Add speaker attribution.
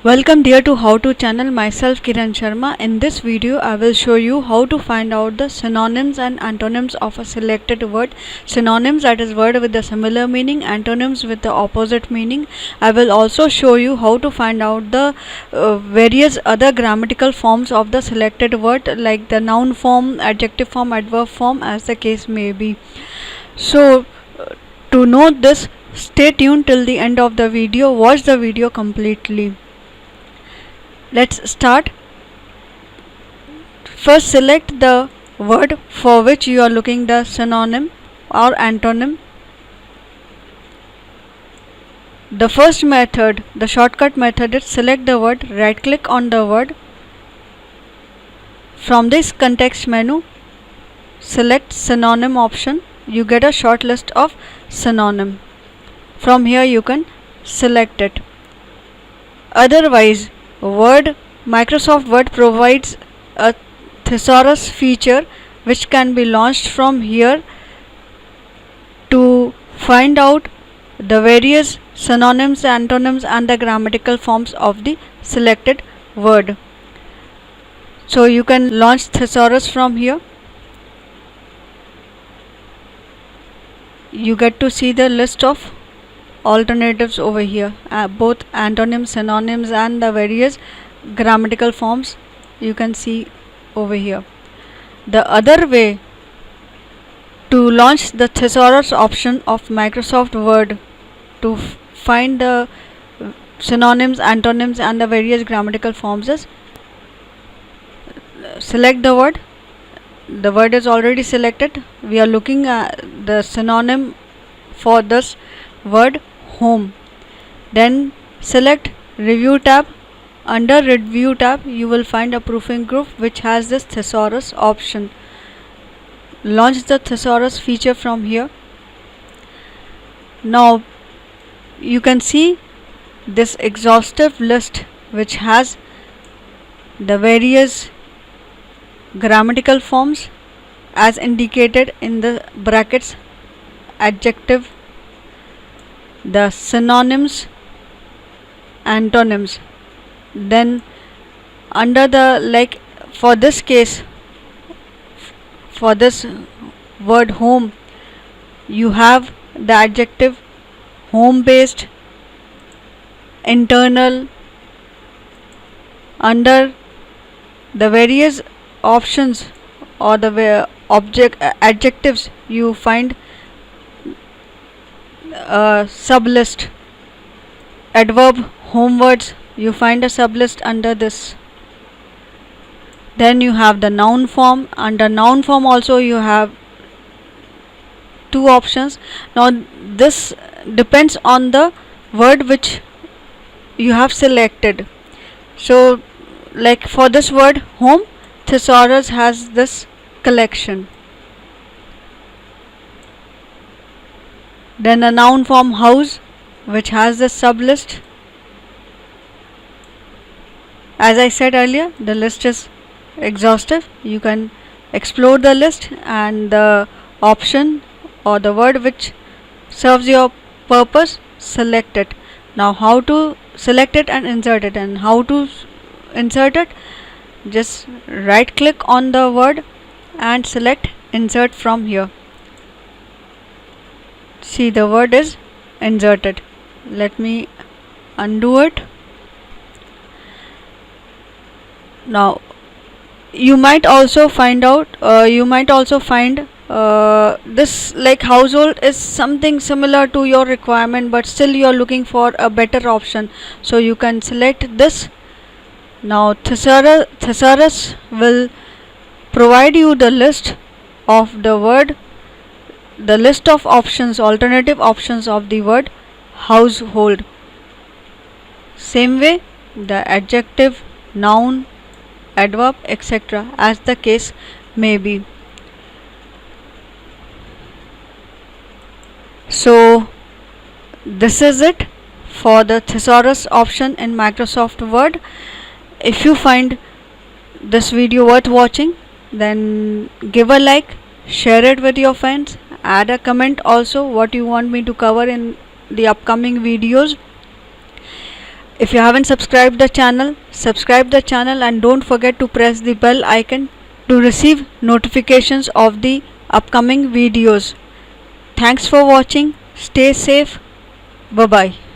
Speaker 1: Welcome dear to How To channel, myself Kiran Sharma. In this video I will show you how to find out the synonyms and antonyms of a selected word. Synonyms, that is word with the similar meaning, antonyms with the opposite meaning. I will also show you how to find out the various other grammatical forms of the selected word, like the noun form, adjective form, adverb form, as the case may be. So to know this, stay tuned till the end of the video. Watch the video completely. Let's start. First, select the word for which you are looking the synonym or antonym. The first method, the shortcut method, is select the word, right click on the word. From this context menu, select synonym option. You get a short list of synonym. From here you can select it. Otherwise, Microsoft Word provides a thesaurus feature which can be launched from here to find out the various synonyms, antonyms and the grammatical forms of the selected word. So you can launch thesaurus from here. You get to see the list of alternatives over here, both antonyms, synonyms and the various grammatical forms you can see over here. The other way to launch the thesaurus option of Microsoft Word to find the synonyms, antonyms and the various grammatical forms is select the word. The word is already selected. We are looking at the synonym for this word, home. Then select review tab. Under review tab you will find a proofing group which has this thesaurus option. Launch the thesaurus feature from here. Now you can see this exhaustive list which has the various grammatical forms as indicated in the brackets, adjective, the synonyms, antonyms. Then under the, like for this case, for this word home, you have the adjective home based, internal. Under the various options or the adjectives, you find a sublist. Adverb, home words, you find a sublist under this. Then you have the noun form. Under noun form also you have two options. Now this depends on the word which you have selected. So like for this word home, thesaurus has this collection. Then the noun form house, which has this sublist. As I said earlier, the list is exhaustive. You can explore the list and the option or the word which serves your purpose, select it. Now how to select it and insert it, and how to insert it, just right click on the word and select insert from here. See, the word is inserted. Let me undo it. Now you might also find out this, like household is something similar to your requirement, but still you are looking for a better option, so you can select this. Now thesaurus will provide you the list of the word, the list of options, alternative options of the word household. Same way the adjective, noun, adverb, etc., as the case may be. So this is it for the thesaurus option in Microsoft Word. If you find this video worth watching, then give a like, share it with your friends, add a comment also what you want me to cover in the upcoming videos. If you haven't subscribed the channel, subscribe the channel and don't forget to press the bell icon to receive notifications of the upcoming videos. Thanks for watching. Stay safe. Bye bye.